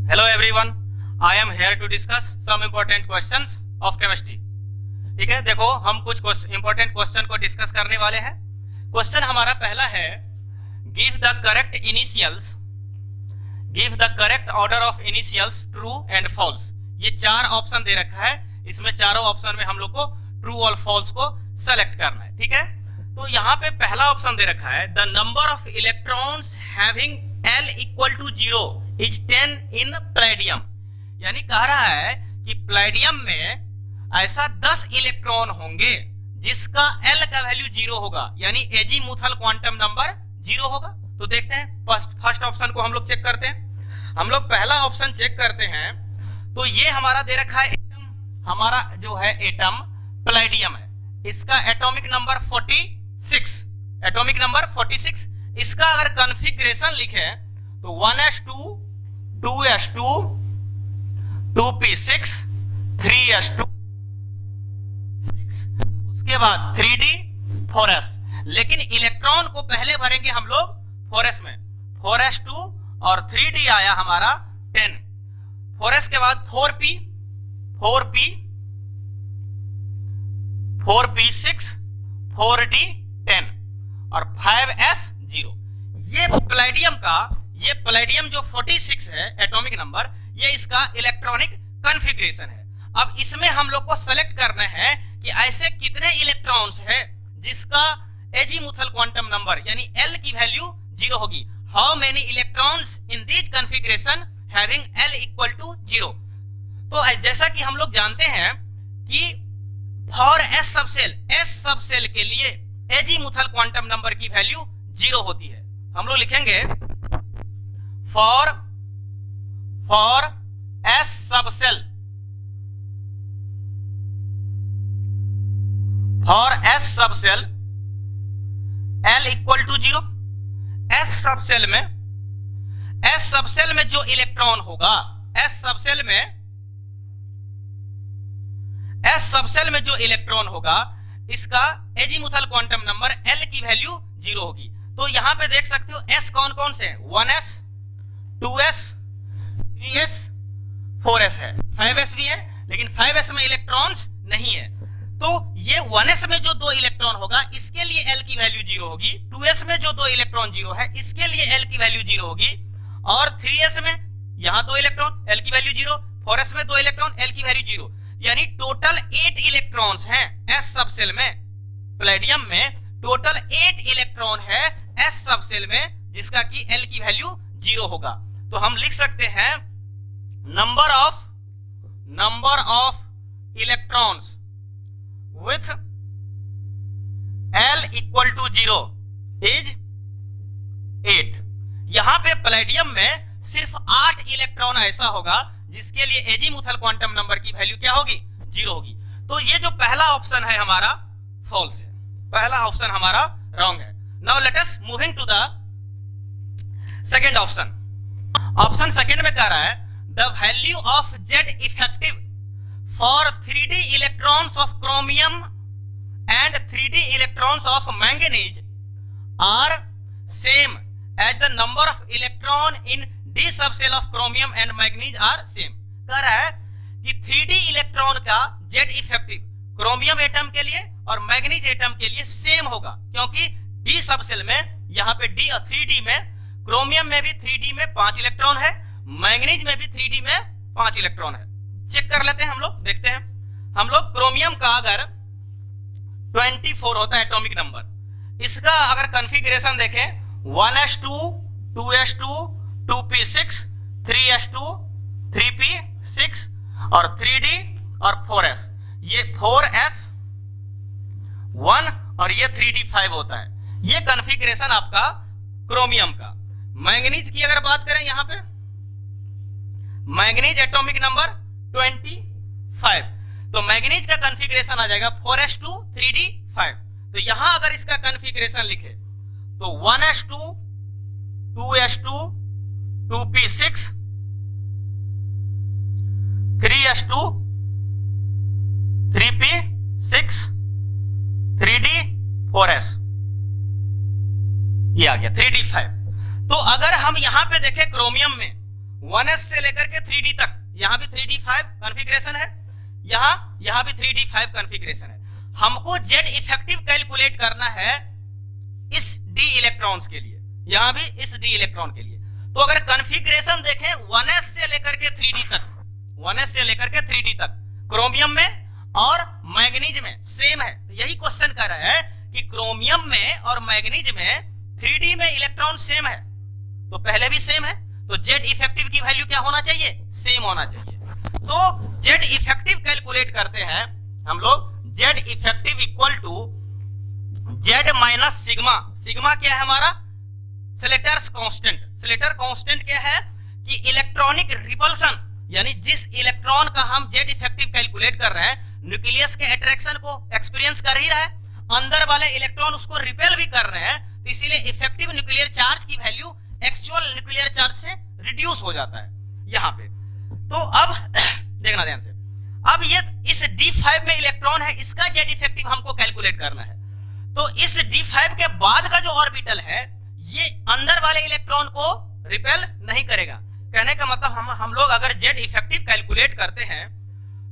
Hello everyone, I am here to discuss some important questions of chemistry. ठीक है, देखो हम कुछ इंपॉर्टेंट क्वेश्चन को डिस्कस करने वाले हैं। क्वेश्चन हमारा पहला है, give the correct order of initials true and false. ये चार ऑप्शन दे रखा है, इसमें चारों ऑप्शन में हम लोग को ट्रू और फॉल्स को सेलेक्ट करना है। ठीक है, तो यहाँ पे पहला ऑप्शन दे रखा है, the number of electrons having L equal to 0 is 10 in palladium. यानी कह रहा है कि प्लेडियम में ऐसा 10 इलेक्ट्रॉन होंगे जिसका L का वैल्यू 0 होगा, यानी एजीमुथल क्वांटम नंबर 0 होगा। तो देखते हैं फर्स्ट ऑप्शन को हम लोग चेक करते हैं। हम लोग पहला ऑप्शन चेक करते हैं, तो ये हमारा दे रखा है एटम, हमारा जो है एटम प्लेडियम है, इसका एटॉमिक नंबर 46, एटॉमिक नंबर 46। इसका अगर कॉन्फ़िगरेशन लिखे तो 1s2 2s2 2p6 3s2 6, उसके बाद 3d 4s। लेकिन इलेक्ट्रॉन को पहले भरेंगे हम लोग 4s में, 4s2 और 3d आया हमारा 10, 4s के बाद 4p 4p6 4d 10 और 5s 0। ये प्लेडियम जो 46 है एटॉमिक नंबर, ये इसका इलेक्ट्रॉनिक कॉन्फ़िगरेशन है। अब इसमें हम लोग को सेलेक्ट करना है कि ऐसे कितने इलेक्ट्रॉन्स है जिसका एजीमुथल क्वांटम नंबर यानी L की वैल्यू 0 होगी। How many electrons in this configuration having L equal to 0। तो जैसा कि हम लोग जानते हैं कि फॉर S सबसेल के लिए एजीमुथल क्वांटम नंबर की वैल्यू 0 होती है। हम लोग लिखेंगे for S subshell, for S subshell L equal to 0। S subshell में जो इलेक्ट्रॉन होगा, S सबसेल में जो इलेक्ट्रॉन होगा, इसका एजीमुथल क्वांटम नंबर L की वैल्यू 0 होगी। तो यहां पे देख सकते हो S कौन कौन से हैं, 1s 2s 3s 4s है, 5s भी है, लेकिन 5s में इलेक्ट्रॉन्स नहीं है। तो ये 1s में जो 2 इलेक्ट्रॉन होगा इसके लिए L की वैल्यू 0 होगी, 2s में जो 2 इलेक्ट्रॉन 0 है इसके लिए L की वैल्यू 0 होगी, और 3s में यहां 2 इलेक्ट्रॉन L की वैल्यू 0, 4s में 2 इलेक्ट्रॉन L की वैल्यू 0, यानी टोटल 8 इलेक्ट्रॉन्स हैं S सबसेल में। प्लेडियम में टोटल 8 इलेक्ट्रॉन है S सबसेल में जिसका कि L की वैल्यू 0 होगा। तो हम लिख सकते हैं number of electrons with L equal to 0 is 8। यहां पे प्लेडियम में सिर्फ 8 इलेक्ट्रॉन ऐसा होगा जिसके लिए एजीमुथल क्वांटम नंबर की वैल्यू क्या होगी, 0 होगी। तो ये जो पहला ऑप्शन है हमारा फॉल्स है, पहला ऑप्शन हमारा रॉन्ग है। Now let us moving to the second option. Option second में कह रहा है, the value of Z effective for 3d electrons of chromium and 3d electrons of manganese are same as the number of electron in D subshell of chromium and manganese are same. कह रहा है कि 3d electron का Z effective chromium atom के लिए और manganese atom के लिए सेम होगा, क्योंकि D सबसेल में यहाँ पे D और 3d में, क्रोमियम में भी 3d में 5 इलेक्ट्रॉन है, मैंगनीज में भी 3d में 5 इलेक्ट्रॉन है। चेक कर लेते हैं हम लोग, देखते हैं हम लोग। क्रोमियम का अगर 24 होता है एटॉमिक नंबर, इसका अगर कॉन्फ़िगरेशन देखें 1s2 2s2 2p6 3s2 3p6 और 3d और 4s, ये 4s 1 और ये 3d 5 होता है। ये कॉन्फ़िगरेशन आपका क्रोमियम का। मैंगनीज की अगर बात करें, यहां पे मैंगनीज एटॉमिक नंबर 25, तो मैंगनीज का कॉन्फ़िगरेशन आ जाएगा 4s2 3d 5। तो यहां अगर इसका कॉन्फ़िगरेशन लिखे तो 1s2 2s2 2p6 3s2 3p6 3d 4s, ये आ गया 3d 5। तो अगर हम यहां पे देखें क्रोमियम में 1s से लेकर के 3d तक, यहां भी 3d5 कॉन्फ़िगरेशन है, यहां भी 3d5 कॉन्फ़िगरेशन है। हमको z इफेक्टिव कैलकुलेट करना है इस d इलेक्ट्रॉन्स के लिए, यहां भी इस d इलेक्ट्रॉन के लिए। तो अगर कॉन्फ़िगरेशन देखें 1s से लेकर के 3d तक, 1s से लेकर के 3d तक क्रोमियम में और मैग्नीज में सेम है। तो यही क्वेश्चन कर रहा है कि क्रोमियम में और मैग्नीज में 3d में इलेक्ट्रॉन सेम है, तो पहले भी सेम है, तो z इफेक्टिव की वैल्यू क्या होना चाहिए, सेम होना चाहिए। तो z इफेक्टिव कैलकुलेट करते हैं हम लोग, z effective equal to z minus sigma. Sigma क्या है हमारा, स्लेटर्स कांस्टेंट। स्लेटर कांस्टेंट क्या है कि इलेक्ट्रॉनिक रिपल्सन, यानी जिस इलेक्ट्रॉन का हम z इफेक्टिव कैलकुलेट कर रहे हैं, न्यूक्लियस के अट्रैक्शन को एक्सपीरियंस कर ही रहा है, अंदर वाले इलेक्ट्रॉन उसको रिपेल भी कर रहे हैं, तो इसीलिए इफेक्टिव न्यूक्लियर चार्ज की वैल्यू एक्चुअल न्यूक्लियर चार्ज से रिड्यूस हो जाता है यहां पे। तो अब देखना ध्यान से, अब ये इस D5 में इलेक्ट्रॉन है, इसका z इफेक्टिव हमको कैलकुलेट करना है। तो इस D5 के बाद का जो ऑर्बिटल है, ये अंदर वाले इलेक्ट्रॉन को रिपेल नहीं करेगा। कहने का मतलब हम लोग अगर z इफेक्टिव कैलकुलेट करते हैं,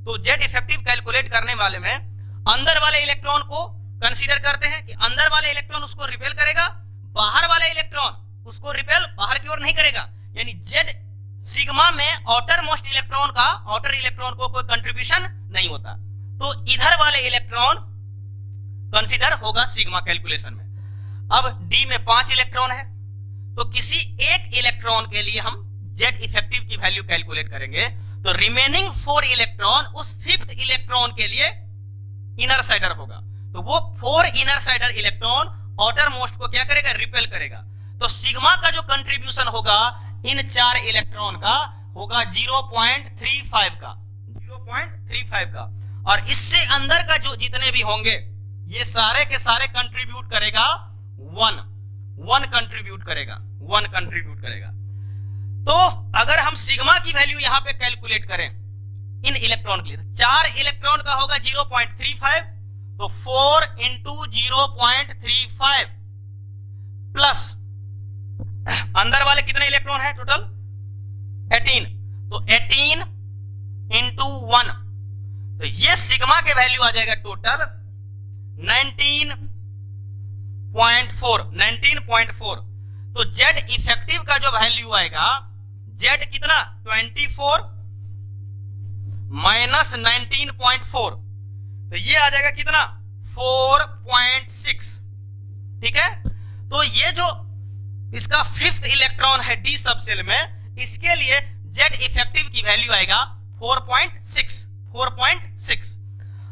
तो z इफेक्टिव कैलकुलेट करने वाले में अंदर वाले इलेक्ट्रॉन को कंसीडर करते हैं कि अंदर वाले इलेक्ट्रॉन उसको रिपेल करेगा, बाहर वाले इलेक्ट्रॉन उसको रिपेल बाहर की ओर नहीं करेगा। यानी z सिग्मा में आउटर मोस्ट इलेक्ट्रॉन का, आउटर इलेक्ट्रॉन को कोई कंट्रीब्यूशन नहीं होता, तो इधर वाले इलेक्ट्रॉन कंसीडर होगा सिग्मा कैलकुलेशन में। अब d में 5 इलेक्ट्रॉन है, तो किसी एक इलेक्ट्रॉन के लिए हम z इफेक्टिव की वैल्यू कैलकुलेट करेंगे, तो रिमेनिंग 4 इलेक्ट्रॉन उस 5th इलेक्ट्रॉन के लिए इनर साइडर होगा, तो वो 4 inner cider electron outer most को क्या करेगा, रिपेल करेगा। तो सिग्मा का जो कंट्रीब्यूशन होगा इन 4 इलेक्ट्रॉन का होगा 0.35 का, 0.35 का, और इससे अंदर का जो जितने भी होंगे ये सारे के सारे कंट्रीब्यूट करेगा 1 कंट्रीब्यूट करेगा, 1 कंट्रीब्यूट करेगा। तो अगर हम सिग्मा की वैल्यू यहां पे कैलकुलेट करें इन इलेक्ट्रॉन के लिए, 4 इलेक्ट्रॉन का होगा 0.35, तो 4 इंटू 0.35 प्लस अंदर वाले कितने इलेक्ट्रॉन है टोटल 18, तो 18 इंटू 1, तो ये सिग्मा के वैल्यू आ जाएगा टोटल 19.4। तो z इफेक्टिव का जो वैल्यू आएगा, z कितना 24 माइनस 19.4, तो ये आ जाएगा कितना 4.6। ठीक है, तो ये जो इसका 5th इलेक्ट्रॉन है d सबसेल में, इसके लिए z इफेक्टिव की वैल्यू आएगा 4.6।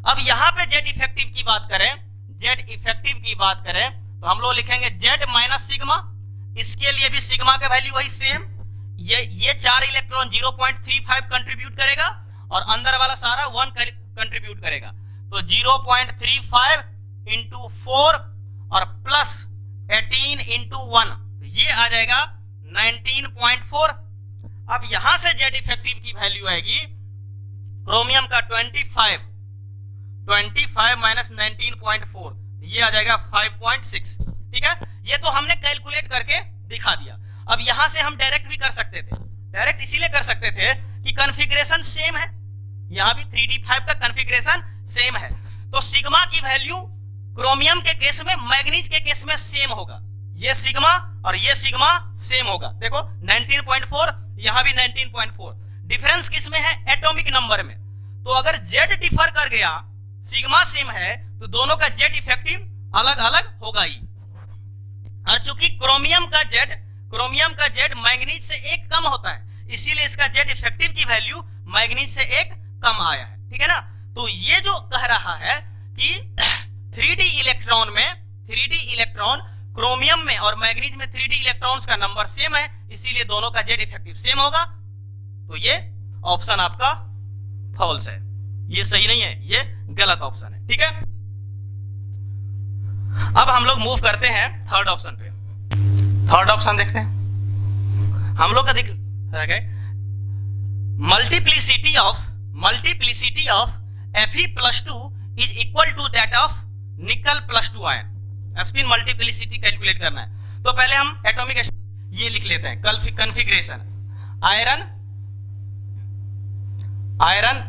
अब यहां पे z इफेक्टिव की बात करें, z इफेक्टिव की बात करें तो हम लोग लिखेंगे z माइनस सिग्मा, इसके लिए भी सिग्मा का वैल्यू वही सेम, ये 4 इलेक्ट्रॉन 0.35 कंट्रीब्यूट करेगा और अंदर वाला सारा 1 कंट्रीब्यूट करेगा, तो 0.35 इंटू 4 और प्लस 18 इंटू 1, तो ये आ जाएगा 19.4। अब यहां से z इफेक्टिव की वैल्यू आएगी क्रोमियम का 25 माइनस 19.4, ये आ जाएगा 5.6। ठीक है, ये तो हमने कैलकुलेट करके दिखा दिया। अब यहां से हम डायरेक्ट भी कर सकते थे, डायरेक्ट इसीलिए कर सकते थे कि कॉन्फ़िगरेशन सेम है, यहां भी 3d5 का कॉन्फ़िगरेशन सेम है, तो सिग्मा की वैल्यू क्रोमियम के केस में मैग्नीज के केस में सेम होगा, ये सिग्मा और ये सिग्मा सेम होगा। देखो 19.4, यहां भी 19.4, डिफरेंस किस में है, एटॉमिक नंबर में। तो अगर z डिफर कर गया, सिग्मा सेम है, तो दोनों का z इफेक्टिव अलग अलग होगा ही। और चूंकि क्रोमियम का z मैग्नीज से 1 कम होता है, इसीलिए इसका z इफेक्टिव की वैल्यू मैग्नीज से 1 कम आया है। ठीक है ना, तो ये जो कह रहा है कि 3d इलेक्ट्रॉन क्रोमियम में और मैग्नीज में 3d इलेक्ट्रॉन्स का नंबर सेम है, इसीलिए दोनों का z इफेक्टिव सेम होगा, तो ये ऑप्शन आपका फॉल्स है, ये सही नहीं है, ये गलत ऑप्शन है। ठीक है, अब हम लोग मूव करते हैं थर्ड ऑप्शन पे। थर्ड ऑप्शन देखते हैं हम लोग का, देख multiplicity of Fe+2 is equal to that of nickel +2 ion. Spin multiplicity calculate करना है, तो पहले हम एटॉमिक ये लिख लेते हैं कॉन्फ़िगरेशन। आयरन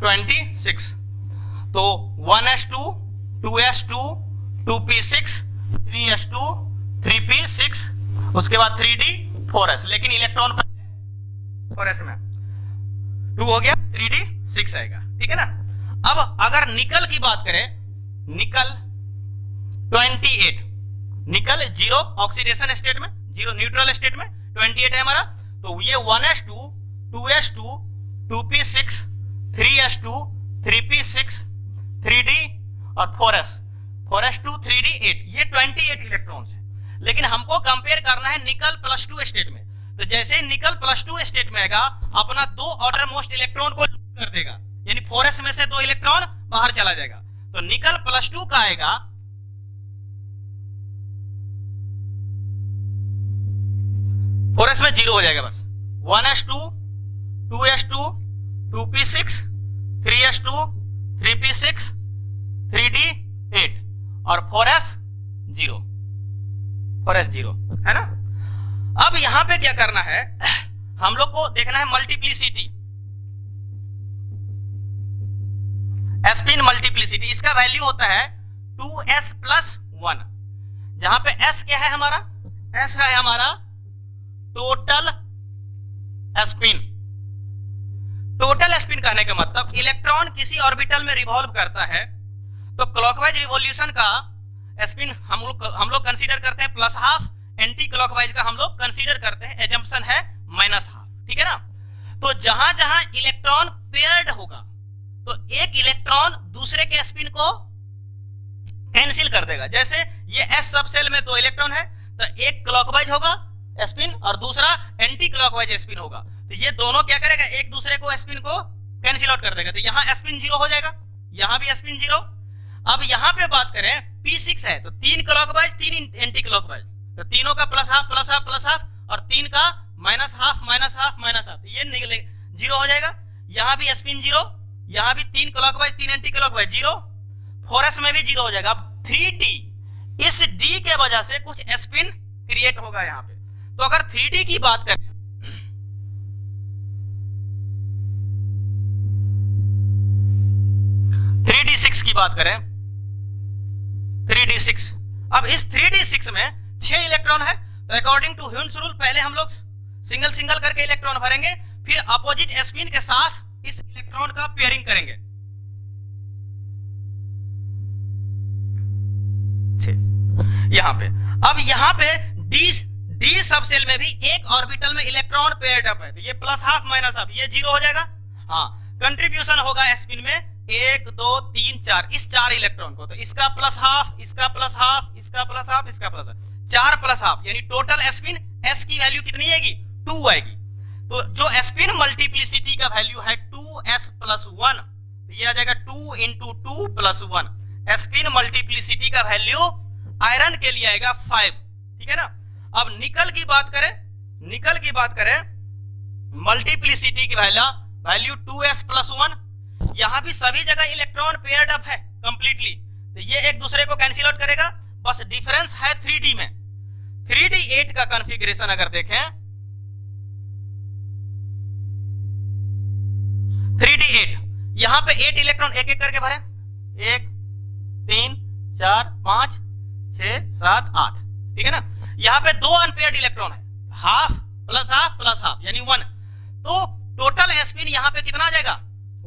26, तो 1s2 2s2 2p6 3s2 3p6, उसके बाद 3d 4s, लेकिन इलेक्ट्रॉन 4s में 2 हो गया, 3d 6 आएगा, ठीक है ना। अब अगर निकल की बात करें, निकल 28, निकल 0 ऑक्सीडेशन स्टेट में, 0 न्यूट्रल स्टेट में 28 है हमारा, तो ये 1s2 2s2 2p6 3s2 3p6 3d और 4s2 3d 8, ये 28 इलेक्ट्रॉन्स है। लेकिन हमको कंपेयर करना है निकल +2 स्टेट में, तो जैसे निकल +2 स्टेट में आएगा अपना 2 ऑर्डर मोस्ट इलेक्ट्रॉन को लूज कर देगा, यानी 4s में से 2 इलेक्ट्रॉन बाहर चला जाएगा, तो निकल +2 का आएगा 4s में 0 हो जाएगा बस, 1s2 2s2 2p6 3s2 3p6 3d 8 और 4s 0 है ना। अब यहां पे क्या करना है, हम लोग को देखना है मल्टीप्लिसिटी, स्पिन मल्टीप्लिसिटी, इसका वैल्यू होता है 2s + 1, जहां पे s क्या है हमारा, s है हमारा टोटल स्पिन। टोटल स्पिन कहने का मतलब इलेक्ट्रॉन किसी ऑर्बिटल में रिवॉल्व करता है तो क्लॉकवाइज रिवॉल्यूशन का स्पिन हम लोग कंसीडर करते हैं +½ एंटी क्लॉकवाइज का हम लोग कंसीडर करते हैं, एजम्पशन है -½ ठीक है ना। तो जहां जहां इलेक्ट्रॉन पेयर्ड होगा तो एक इलेक्ट्रॉन दूसरे के स्पिन को कैंसिल कर देगा, जैसे ये s सब सेल में 2 इलेक्ट्रॉन है तो एक क्लॉकवाइज होगा स्पिन और दूसरा एंटी क्लॉकवाइज स्पिन होगा, तो ये दोनों क्या करेगा, एक दूसरे को स्पिन को कैंसिल आउट कर देगा, तो यहाँ स्पिन 0 हो जाएगा, यहाँ भी स्पिन 0। अब यहाँ पे बात करें p6 है तो 3 क्लॉकवाइज 3 एंटी क्लॉकवाइज, तो तीनों का +½ और 3 का -½ तो ये निकले 0 हो जाएगा, यहाँ भी स्पिन 0, यहाँ भी 3 क्लॉकवाइज 3 एंटी क्लॉकवाइज 0, 4s में भी 0 हो जाएगा। अब 3d, इस d के वजह से कुछ स्पिन क्रिएट होगा यहाँ पे, तो अगर 3d की बात करें, 3d6 की बात करें, 3d6, अब इस 3d6 में 6 इलेक्ट्रॉन है, तो अकॉर्डिंग टू ह्यून्स रूल पहले हम लोग सिंगल सिंगल करके इलेक्ट्रॉन भरेंगे, फिर अपोजिट स्पिन के साथ इस इलेक्ट्रॉन का पेयरिंग करेंगे। यहां पे अब यहां पे डी सब सेल में भी एक ऑर्बिटल में इलेक्ट्रॉन पेयर्ड अप है, तो ये +½ -½ ये 0 हो जाएगा। हाँ, कंट्रीब्यूशन होगा स्पिन में 1 2 3 4, इस 4 इलेक्ट्रॉन को, तो इसका +½ इसका +½ इसका +½ इसका +½ 4 +½ यानी टोटल स्पिन s की वैल्यू कितनी आएगी, 2 आएगी। तो जो स्पिन मल्टीप्लिसिटी का वैल्यू है 2s + 1, तो ये आ जाएगा 2 × 2 + 1। स्पिन मल्टीप्लिसिटी का वैल्यू आयरन के लिए आएगा 5, ठीक है ना। अब निकल की बात करें, मल्टीप्लिसिटी की वैल्यू 2s + 1, यहां भी सभी जगह इलेक्ट्रॉन पेयर्ड अप है कंप्लीटली, तो ये एक दूसरे को कैंसिल आउट करेगा, बस डिफरेंस है 3d में। 3d 8 का कॉन्फ़िगरेशन अगर देखें, 3d 8 यहां पे 8 इलेक्ट्रॉन एक एक करके भरे, 1 3 4 5 6 7 8, ठीक है ना। यहाँ पे 2 अनपेयर्ड इलेक्ट्रॉन है, ½ + ½ यानी 1, तो टोटल स्पिन यहाँ पे कितना आ जाएगा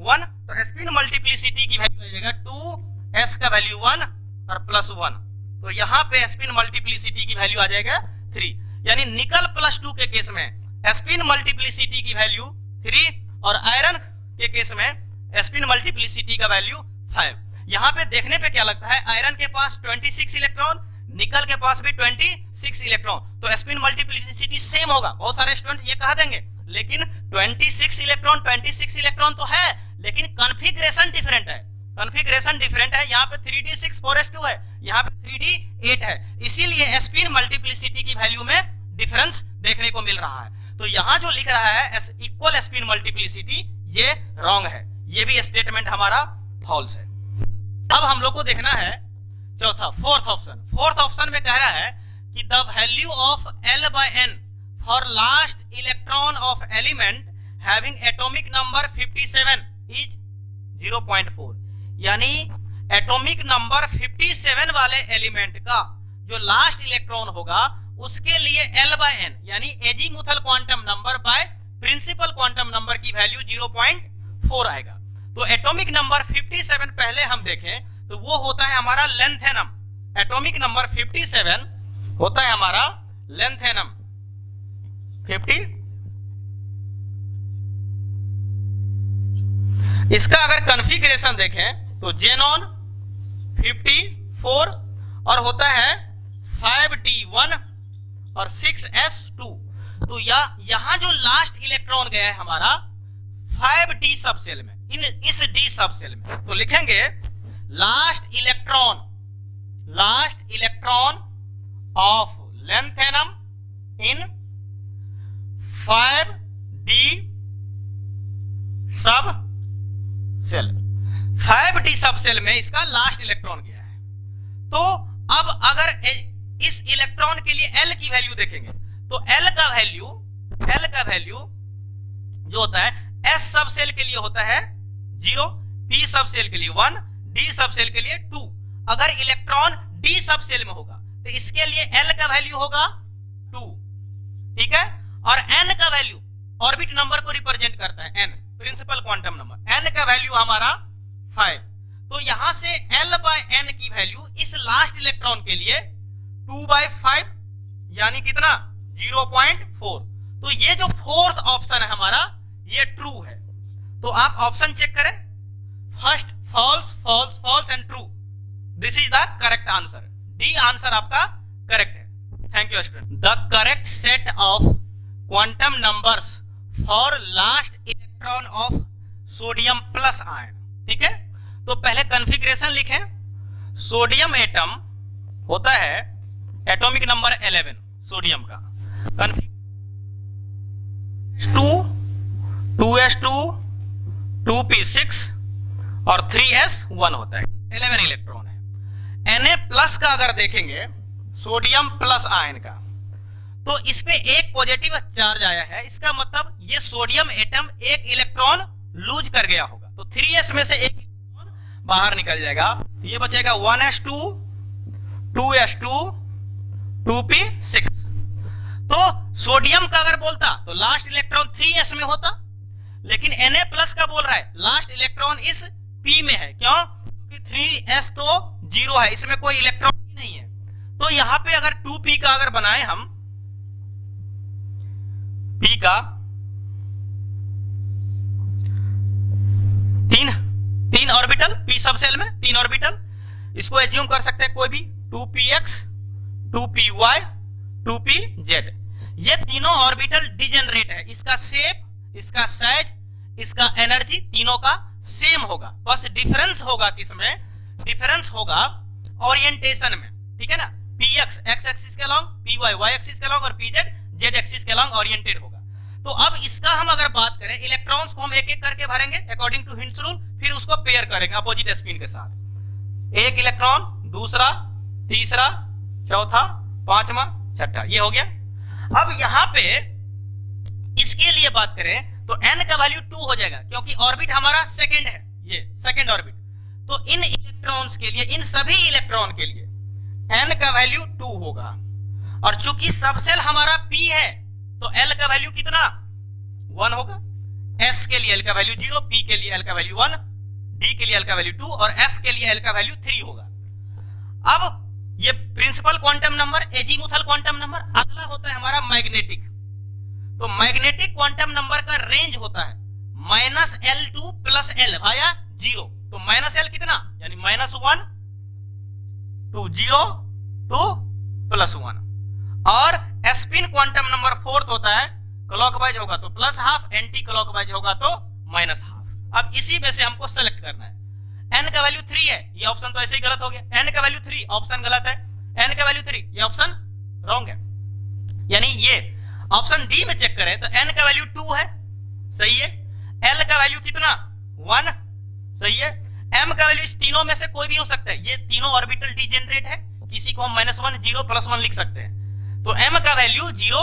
1, तो स्पिन मल्टीप्लिसिटी की वैल्यू आ जाएगा 2s का वैल्यू 1 और +1, तो यहाँ पे स्पिन मल्टीप्लिसिटी की वैल्यू आ जाएगा 3, यानी निकल +2 के केस में स्पिन मल्टीप्लिसिटी की वैल्यू 3 और आयरन के केस में स्पिन मल्टीप्लिसिटी का वैल्यू 5। यहाँ पे देखने पे क्या लगता है, आयरन के पास 26 इलेक्ट्रॉन, निकल के पास भी 26 इलेक्ट्रॉन, तो स्पिन मल्टीप्लिसिटी सेम होगा। बहुत सारे स्टूडेंट ये कह देंगे, लेकिन 26 इलेक्ट्रॉन तो है, लेकिन कॉन्फ़िगरेशन डिफरेंट है। यहाँ पे 3d6 4s2 है, यहाँ पे 3d 8 है, इसीलिए स्पिन मल्टीप्लिसिटी की वैल्यू में डिफरेंस देखने को मिल रहा है। तो यहाँ जो लिख रहा है इक्वल स्पिन मल्टीप्लिसिटी, ये रॉन्ग है, ये भी स्टेटमेंट हमारा फॉल्स है। अब हम लोग को देखना है चौथा, फोर्थ ऑप्शन में कह रहा है कि the value of L/n for last electron of element having atomic number 57 is 0.4, यानी एटॉमिक नंबर 57 वाले एलिमेंट का जो लास्ट इलेक्ट्रॉन होगा उसके लिए L/n यानी azimuthal quantum number by principal quantum number की वैल्यू 0.4 आएगा। तो एटॉमिक नंबर 57 पहले हम देखें तो वो होता है हमारा लेंथेनम। एटॉमिक नंबर 57 होता है हमारा लेंथेनम 50। इसका अगर कॉन्फ़िगरेशन देखें तो जेनॉन 54 और होता है 5d1 और 6s2। तो यहां जो लास्ट इलेक्ट्रॉन गया है हमारा 5d सब सेल में, इस d सब सेल में, तो लिखेंगे last electron of lanthanum in 5d सब सेल। 5d सब सेल में इसका लास्ट इलेक्ट्रॉन गया है। तो अब अगर इस इलेक्ट्रॉन के लिए L की वैल्यू देखेंगे तो L का वैल्यू जो होता है S सब सेल के लिए होता है 0, P सब सेल के लिए 1, D सब सेल के लिए 2। अगर इलेक्ट्रॉन D सब सेल में होगा तो इसके लिए L का वैल्यू होगा 2, ठीक है। और N का वैल्यू ऑर्बिट नंबर को रिप्रेजेंट करता है, N principal quantum number, N का वैल्यू हमारा 5। तो यहां से L/n की वैल्यू इस लास्ट इलेक्ट्रॉन के लिए 2/5 यानी कितना 0.4। तो ये जो फोर्थ ऑप्शन है हमारा ये ट्रू है। तो आप ऑप्शन चेक करें, first false false false and true, this is the correct answer. D answer आपका करेक्ट है। Thank you student. The correct set of quantum numbers for last electron of sodium plus ion, ठीक है। तो पहले configuration लिखें। Sodium atom होता है atomic number 11 sodium का, 2s2 2p6 और 3s1 होता है, 11 इलेक्ट्रॉन है। Na प्लस का अगर देखेंगे सोडियम प्लस आयन का, तो इस पे एक पॉजिटिव चार्ज आया है, इसका मतलब ये सोडियम एटम एक इलेक्ट्रॉन लूज कर गया होगा। तो 3s में से एक इलेक्ट्रॉन बाहर निकल जाएगा, ये बचेगा 1s2 2s2 2p6। तो सोडियम का अगर बोलता तो लास्ट इलेक्ट्रॉन 3s में होता, लेकिन Na प्लस का बोल रहा है लास्ट इलेक्ट्रॉन इस p में है। क्यों? क्योंकि 3s तो 0 है, इसमें कोई इलेक्ट्रॉन ही नहीं है। तो यहां पे अगर 2p का अगर बनाए हम p का तीन ऑर्बिटल p सब सेल में 3 ऑर्बिटल, इसको एज्यूम कर सकते हैं कोई भी 2px 2py 2pz। ये तीनों ऑर्बिटल डिजेनरेट है, इसका शेप, इसका साइज, इसका एनर्जी तीनों का सेम होगा, बस डिफरेंस होगा किसमें? डिफरेंस होगा ओरिएंटेशन में, ठीक है ना। px x एक्सिस के अलोंग, py y एक्सिस के अलोंग और pz z एक्सिस के अलोंग ओरिएंटेड होगा। तो अब इसका हम अगर बात करें, इलेक्ट्रॉन्स को हम एक एक करके भरेंगे अकॉर्डिंग टू हिंट्स रूल, फिर उसको पेयर करेंगे अपोजिट स्पिन के साथ। एक इलेक्ट्रॉन, दूसरा, तीसरा, चौथा, पांचवा, छठा, ये हो गया। अब यहां पे इसके लिए बात करें तो n का वैल्यू 2 हो जाएगा, क्योंकि ऑर्बिट हमारा सेकंड है, ये सेकंड ऑर्बिट। तो इन इलेक्ट्रॉन्स के लिए, इन सभी इलेक्ट्रॉन के लिए n का वैल्यू 2 होगा। और चूंकि सबसेल हमारा p है तो l का वैल्यू कितना 1 होगा। s के लिए l का वैल्यू 0, p के लिए l का वैल्यू 1, d के लिए l का वैल्यू 2 और f के लिए l का वैल्यू 3 होगा। अब ये principal quantum number, azimuthal quantum number. अगला होता है हमारा मैग्नेटिक। तो मैग्नेटिक क्वांटम नंबर का रेंज होता है -L2 प्लस L भाया 0। तो -L कितना, यानी -1 to 0 to +1। और स्पिन क्वांटम नंबर 4 होता है, क्लॉकवाइज होगा तो +12, एंटी क्लॉकवाइज होगा तो -12। अब इसी में से हमको सेलेक्ट करना है। n का वैल्यू 3 है, ये ऑप्शन तो ऐसे ही गलत हो गया। n का वैल्यू 3, ऑप्शन गलत है। n का वैल्यू 3, ये ऑप्शन रॉन्ग है। यानी ये ऑप्शन डी में चेक करें तो n का वैल्यू 2 है, सही है। l का वैल्यू कितना 1, सही है। m का वैल्यू इस तीनों में से कोई भी हो सकता है, ये तीनों ऑर्बिटल डिजेनरेट है, किसी को हम -1 0 +1 लिख सकते हैं। तो m का वैल्यू 0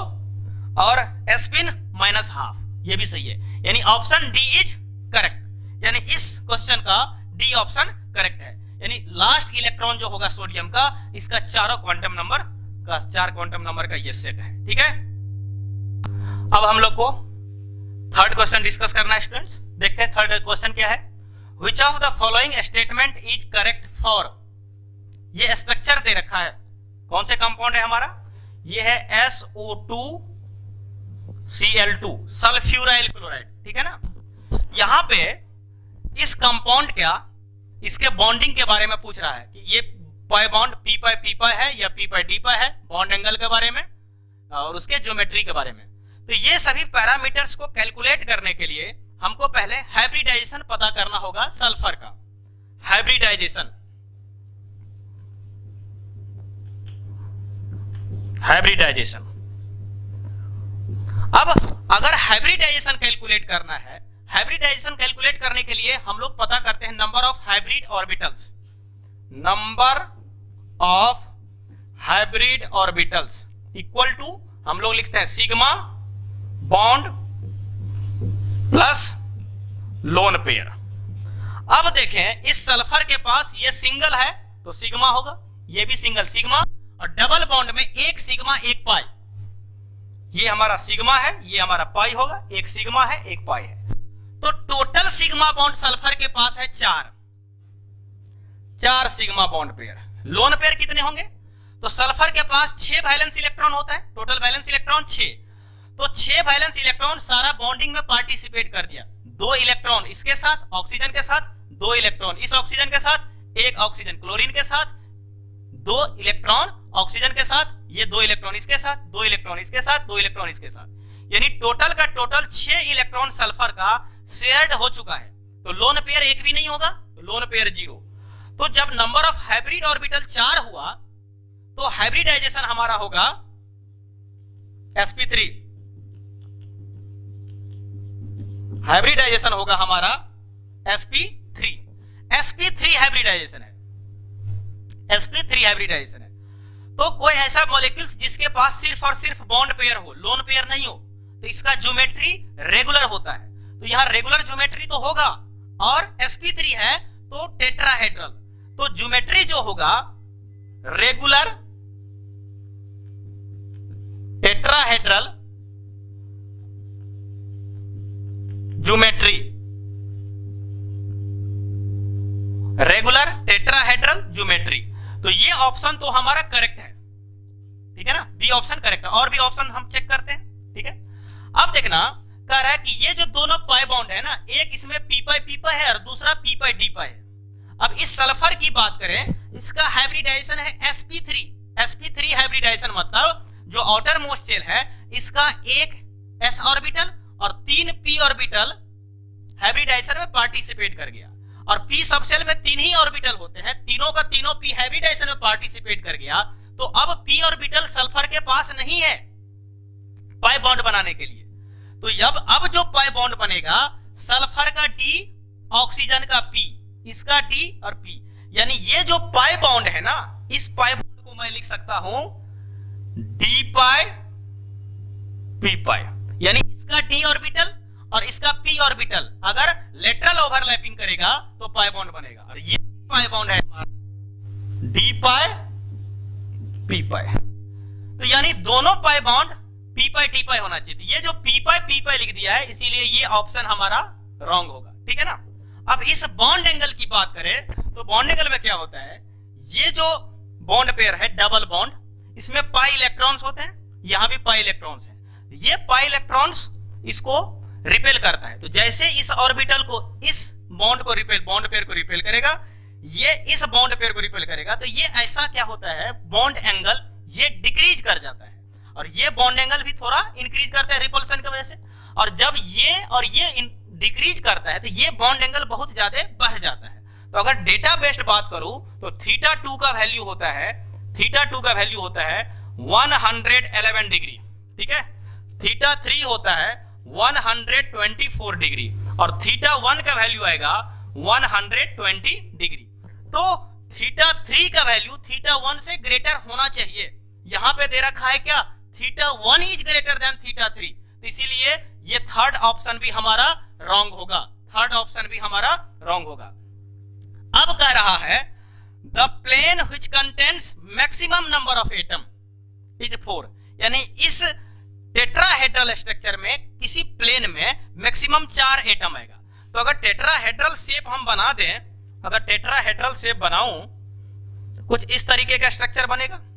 और स्पिन -12, ये भी सही है, यानी ऑप्शन डी इज करेक्ट, यानी इस क्वेश्चन का डी ऑप्शन करेक्ट है, यानी लास्ट इलेक्ट्रॉन जो होगा सोडियम का, इसका चार क्वांटम नंबर का ये सेट है। ठीक है, अब हम लोग को थर्ड क्वेश्चन डिस्कस करना है स्टूडेंट्स। देखते हैं थर्ड क्वेश्चन क्या है। Which of the following statement is correct for? ये स्ट्रक्चर दे रखा है, कौन से कंपाउंड है हमारा, ये है SO2Cl2 सल्फ्यूराइल क्लोराइड। ठीक है ना, यहां पे इस कंपाउंड क्या, इसके बॉन्डिंग के बारे में पूछ रहा है कि ये पाई बॉन्ड पी पाई है या पी पाई डी पाई है, बॉन्ड एंगल के बारे में और उसके ज्योमेट्री के बारे में। तो ये सभी पैरामीटर्स को कैलकुलेट करने के लिए हमको पहले हाइब्रिडाइजेशन पता करना होगा सल्फर का। हाइब्रिडाइजेशन अब अगर हाइब्रिडाइजेशन कैलकुलेट करना है, हाइब्रिडाइजेशन कैलकुलेट करने के लिए हम लोग पता करते हैं number of hybrid orbitals. Number of hybrid orbitals equal to हम लोग लिखते हैं sigma bond plus lone pair. अब देखें इस सल्फर के पास ये सिंगल है तो सिग्मा होगा, ये भी सिंगल सिग्मा, और डबल बॉन्ड में एक सिग्मा एक पाई, ये हमारा सिग्मा है ये हमारा पाई होगा, एक सिग्मा है एक पाई है। तो टोटल सिग्मा बॉन्ड सल्फर के पास है चार sigma bond pair. Lone pair कितने होंगे, तो सल्फर के पास 6 वैलेंस इलेक्ट्रॉन होता है, टोटल वैलेंस इलेक्ट्रॉन 6, तो 6 वैलेंस इलेक्ट्रॉन सारा बॉन्डिंग में पार्टिसिपेट कर दिया। 2 इलेक्ट्रॉन इसके साथ ऑक्सीजन के साथ, 2 इलेक्ट्रॉन इस ऑक्सीजन के साथ, 1 ऑक्सीजन क्लोरीन के साथ, 2 इलेक्ट्रॉन ऑक्सीजन के साथ, ये 2 इलेक्ट्रॉन इसके साथ, 2 इलेक्ट्रॉन इसके साथ, 2 इलेक्ट्रॉन इसके साथ, यानी टोटल का टोटल 6 इलेक्ट्रॉन सल्फर का शेयर्ड हो चुका है। तो लोन पेयर एक भी नहीं होगा, तो लोन पेयर 0। तो जब नंबर ऑफ हाइब्रिड ऑर्बिटल 4 हुआ तो हाइब्रिडाइजेशन हमारा होगा sp3, हाइब्रिडाइजेशन होगा हमारा sp3 हाइब्रिडाइजेशन है, sp3 हाइब्रिडाइजेशन है। तो कोई ऐसा मॉलिक्यूल्स जिसके पास सिर्फ और सिर्फ बॉन्ड पेयर हो, लोन पेयर नहीं हो, तो इसका ज्योमेट्री रेगुलर होता है। तो यहां रेगुलर ज्योमेट्री तो होगा, और sp3 है तो टेट्राहेड्रल, तो ज्योमेट्री जो होगा regular tetrahedral geometry, regular tetrahedral geometry. तो ये ऑप्शन तो हमारा करेक्ट है, ठीक है ना, बी ऑप्शन करेक्ट है। और भी ऑप्शन हम चेक करते हैं, ठीक है। अब देखना कह रहा है कि ये जो दोनों पाई बॉन्ड है ना, एक इसमें पी पाई है और दूसरा पी डी पाई है। अब इस सल्फर की बात करें, इसका हाइब्रिडाइजेशन है sp3 हाइब्रिडाइजेशन, मतलब जो आउटर मोस्ट शेल है इसका एक s ऑर्बिटल और 3 p ऑर्बिटल हाइब्रिडाइजेशन में पार्टिसिपेट कर गया, और p सबसेल में 3 ही ऑर्बिटल होते हैं, तीनों का तीनों p हाइब्रिडाइजेशन में पार्टिसिपेट कर गया। तो अब p ऑर्बिटल सल्फर के पास नहीं है पाई बॉन्ड बनाने के लिए। तो अब जो पाई बॉन्ड बनेगा, सल्फर का d, ऑक्सीजन का p, इसका d और p, यानी ये जो पाई बॉन्ड है ना, इस पाई बॉन्ड को मैं लिख सकता हूं d पाई p पाई, यानी इसका d ऑर्बिटल और इसका p ऑर्बिटल अगर लेटरल ओवरलैपिंग करेगा तो पाई बॉन्ड बनेगा, और ये पाई बॉन्ड है हमारा d पाई p पाई। तो यानी दोनों पाई बॉन्ड p पाई d पाई होना चाहिए। ये जो p पाई लिख दिया है, इसीलिए ये ऑप्शन हमारा रॉन्ग होगा, ठीक है ना। अब इस बॉन्ड एंगल की बात करें तो बॉन्ड एंगल में क्या होता है, ये जो बॉन्ड पेयर है डबल बॉन्ड, इसमें पाई इलेक्ट्रॉन्स होते हैं, यहां भी पाई इलेक्ट्रॉन्स हैं। ये पाई इलेक्ट्रॉन्स इसको रिपेल करता है, तो जैसे इस ऑर्बिटल को, इस बॉन्ड को रिपेल, बॉन्ड पेयर को रिपेल करेगा, ये इस बॉन्ड पेयर को रिपेल करेगा, तो ये ऐसा क्या होता है, बॉन्ड एंगल ये डिक्रीज कर जाता है, और ये बॉन्ड एंगल भी थोड़ा इंक्रीज करता है रिपल्सन की वजह से। और जब ये और ये डिक्रीज करता है तो ये बॉन्ड एंगल बहुत ज्यादा बढ़ जाता है। तो अगर डेटा बेस्ड बात करूं तो θ2 का वैल्यू होता है, θ2 का वैल्यू होता है 111 डिग्री, ठीक है। θ3 होता है 124 डिग्री, और θ1 का वैल्यू आएगा 120 डिग्री। तो θ3 का वैल्यू θ1 से ग्रेटर होना चाहिए। यहां पे दे रखा है क्या, θ1 इज ग्रेटर देन θ3, तो इसीलिए ये थर्ड ऑप्शन भी हमारा रॉन्ग होगा, थर्ड ऑप्शन भी हमारा रॉन्ग होगा। अब कह रहा है the plane which contains maximum number of atom is 4, यानी इस टेट्राहेड्रल स्ट्रक्चर में किसी प्लेन में मैक्सिमम 4 एटम आएगा। तो अगर टेट्राहेड्रल शेप हम बना दें, अगर टेट्राहेड्रल शेप बनाऊं तो कुछ इस तरीके का स्ट्रक्चर बनेगा।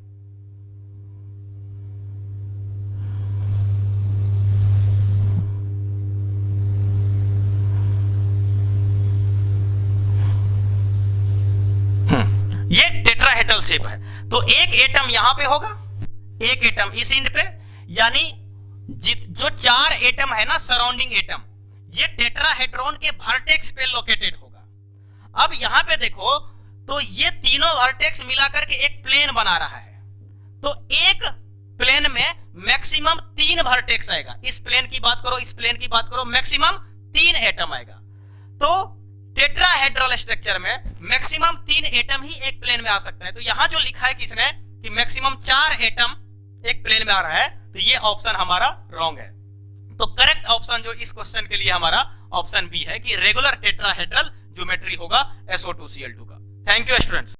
ये टेट्राहेड्रल शेप है, तो एक एटम यहां पे होगा, एक एटम इस एंड पे, यानी जो 4 एटम है ना सराउंडिंग एटम, ये टेट्राहेड्रॉन के वर्टेक्स पे लोकेटेड होगा। अब यहां पे देखो तो ये तीनों वर्टेक्स मिलाकर के एक प्लेन बना रहा है, तो एक प्लेन में मैक्सिमम 3 वर्टेक्स आएगा। इस प्लेन की बात करो, इस प्लेन की बात करो, मैक्सिमम 3 एटम आएगा। तो टेट्राहेड्रल स्ट्रक्चर में मैक्सिमम 3 एटम ही एक प्लेन में आ सकता है। तो यहां जो लिखा है किसने कि मैक्सिमम 4 एटम एक प्लेन में आ रहा है, तो ये ऑप्शन हमारा रॉन्ग है। तो करेक्ट ऑप्शन जो इस क्वेश्चन के लिए हमारा ऑप्शन बी है कि रेगुलर टेट्राहेड्रल ज्योमेट्री होगा SO2Cl2 का। Thank you students.